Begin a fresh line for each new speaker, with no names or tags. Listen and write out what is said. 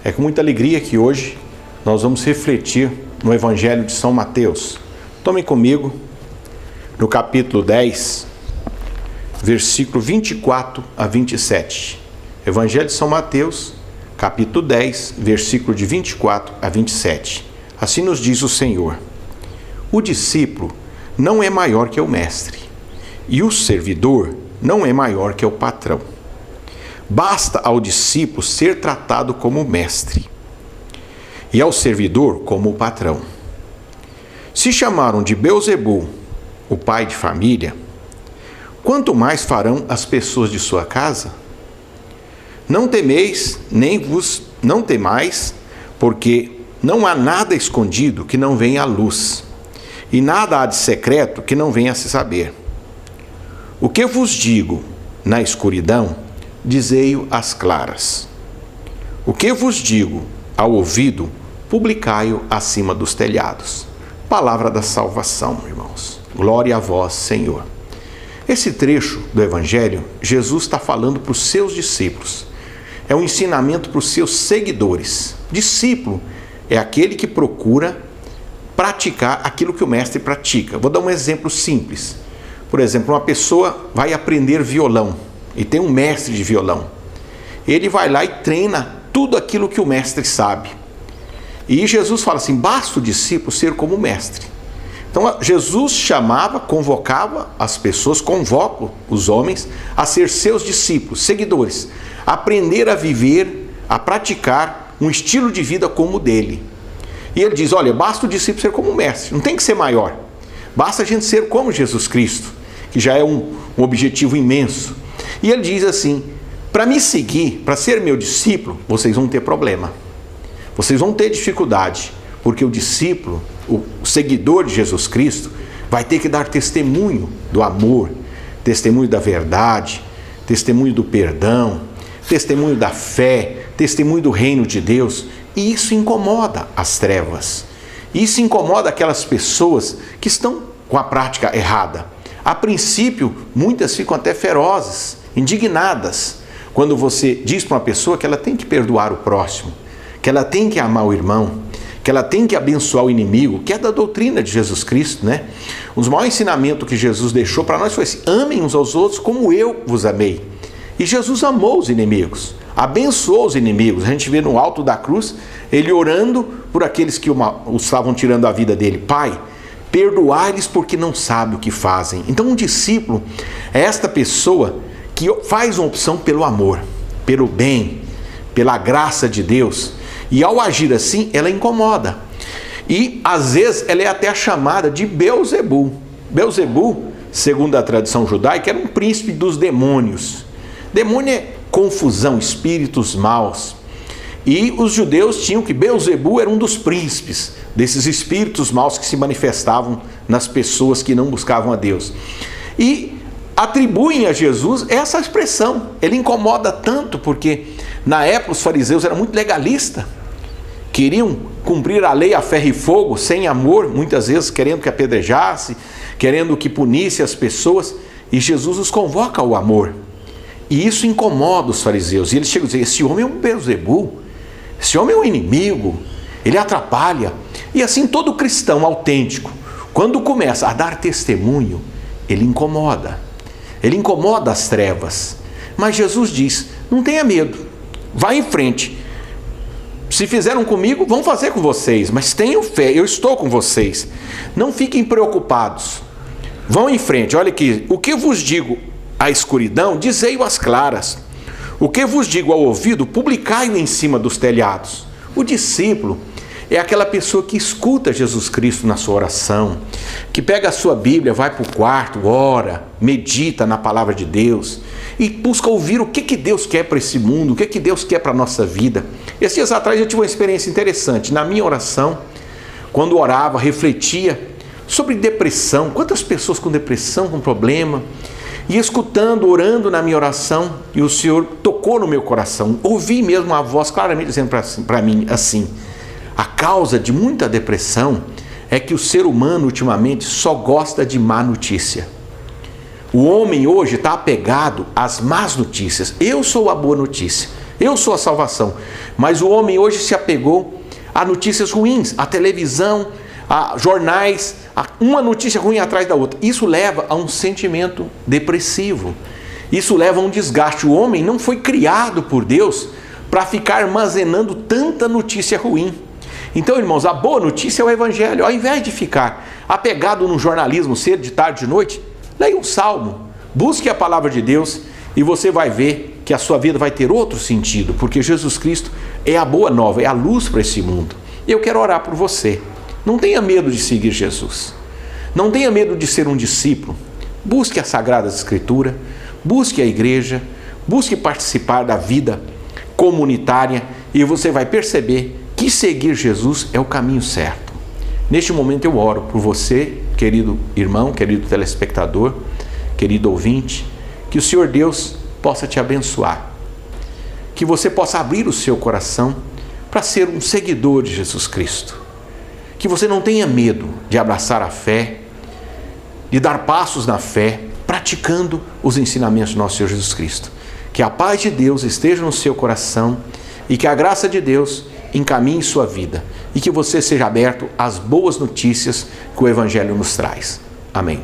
É com muita alegria que hoje nós vamos refletir no Evangelho de São Mateus. Tomem comigo no capítulo 10, versículo 24 a 27. Evangelho de São Mateus, capítulo 10, versículo de 24 a 27. Assim nos diz o Senhor: o discípulo não é maior que o mestre, e o servidor não é maior que o patrão. Basta ao discípulo ser tratado como mestre, e ao servidor como patrão. Se chamaram de Beelzebul o pai de família, quanto mais farão as pessoas de sua casa? Não temeis, não temais, porque não há nada escondido que não venha à luz, e nada há de secreto que não venha a se saber. O que vos digo na escuridão, dizei-o às claras. O que vos digo ao ouvido, publicai-o acima dos telhados. Palavra da salvação, irmãos. Glória a vós, Senhor. Esse trecho do Evangelho, Jesus está falando para os seus discípulos. É um ensinamento para os seus seguidores. Discípulo é aquele que procura praticar aquilo que o mestre pratica. Vou dar um exemplo simples. Por exemplo, uma pessoa vai aprender violão e tem um mestre de violão. Ele vai lá e treina tudo aquilo que o mestre sabe. E Jesus fala assim: basta o discípulo ser como o mestre. Então Jesus chamava, convocava as pessoas, convoca os homens a ser seus discípulos, seguidores, aprender a viver, a praticar um estilo de vida como o dele. E ele diz: olha, basta o discípulo ser como o mestre, não tem que ser maior. Basta a gente ser como Jesus Cristo, que já é um objetivo imenso. E ele diz assim: para me seguir, para ser meu discípulo, vocês vão ter problema. Vocês vão ter dificuldade, porque o discípulo, o seguidor de Jesus Cristo, vai ter que dar testemunho do amor, testemunho da verdade, testemunho do perdão, testemunho da fé, testemunho do reino de Deus. E isso incomoda as trevas. Isso incomoda aquelas pessoas que estão com a prática errada. A princípio, muitas ficam até ferozes, indignadas, quando você diz para uma pessoa que ela tem que perdoar o próximo, que ela tem que amar o irmão, que ela tem que abençoar o inimigo, que é da doutrina de Jesus Cristo, né? Um dos maiores ensinamentos que Jesus deixou para nós foi assim: amem uns aos outros como eu vos amei. E Jesus amou os inimigos, abençoou os inimigos. A gente vê no alto da cruz, ele orando por aqueles que estavam tirando a vida dele. Pai, perdoai-lhes porque não sabem o que fazem. Então um discípulo é esta pessoa que faz uma opção pelo amor, pelo bem, pela graça de Deus. E ao agir assim, ela incomoda. E às vezes ela é até chamada de Beelzebul. Beelzebul, segundo a tradição judaica, era um príncipe dos demônios. Demônio é confusão, espíritos maus. E os judeus tinham que Beelzebul era um dos príncipes desses espíritos maus que se manifestavam nas pessoas que não buscavam a Deus. E atribuem a Jesus essa expressão. Ele incomoda tanto porque na época os fariseus eram muito legalistas. Queriam cumprir a lei a ferro e fogo, sem amor, muitas vezes querendo que apedrejasse, querendo que punisse as pessoas. E Jesus os convoca ao amor. E isso incomoda os fariseus. E eles chegam a dizer: esse homem é um Beelzebul, esse homem é um inimigo, ele atrapalha. E assim todo cristão autêntico, quando começa a dar testemunho, ele incomoda. Ele incomoda as trevas. Mas Jesus diz: não tenha medo, vá em frente. Se fizeram comigo, vão fazer com vocês, mas tenham fé, eu estou com vocês. Não fiquem preocupados, vão em frente. Olha aqui: o que vos digo à escuridão, dizei-o às claras. O que vos digo ao ouvido, publicai-o em cima dos telhados. O discípulo é aquela pessoa que escuta Jesus Cristo na sua oração, que pega a sua Bíblia, vai para o quarto, ora, medita na palavra de Deus e busca ouvir o que Deus quer para esse mundo, o que Deus quer para a nossa vida. Esses dias atrás eu tive uma experiência interessante. Na minha oração, quando orava, refletia sobre depressão. Quantas pessoas com depressão, com problema, e escutando, orando na minha oração, e o Senhor tocou no meu coração. Ouvi mesmo a voz claramente dizendo para mim assim: a causa de muita depressão é que o ser humano ultimamente só gosta de má notícia. O homem hoje está apegado às más notícias. Eu sou a boa notícia. Eu sou a salvação. Mas o homem hoje se apegou a notícias ruins, a televisão, a jornais, a uma notícia ruim atrás da outra. Isso leva a um sentimento depressivo. Isso leva a um desgaste. O homem não foi criado por Deus para ficar armazenando tanta notícia ruim. Então, irmãos, a boa notícia é o Evangelho. Ao invés de ficar apegado no jornalismo cedo, de tarde, de noite, leia um salmo, busque a palavra de Deus e você vai ver que a sua vida vai ter outro sentido, porque Jesus Cristo é a boa nova, é a luz para esse mundo. E eu quero orar por você. Não tenha medo de seguir Jesus. Não tenha medo de ser um discípulo. Busque a Sagrada Escritura, busque a igreja, busque participar da vida comunitária e você vai perceber que seguir Jesus é o caminho certo. Neste momento eu oro por você, querido irmão, querido telespectador, querido ouvinte, que o Senhor Deus possa te abençoar, que você possa abrir o seu coração para ser um seguidor de Jesus Cristo, que você não tenha medo de abraçar a fé, de dar passos na fé, praticando os ensinamentos do nosso Senhor Jesus Cristo. Que a paz de Deus esteja no seu coração e que a graça de Deus encaminhe sua vida e que você seja aberto às boas notícias que o Evangelho nos traz. Amém.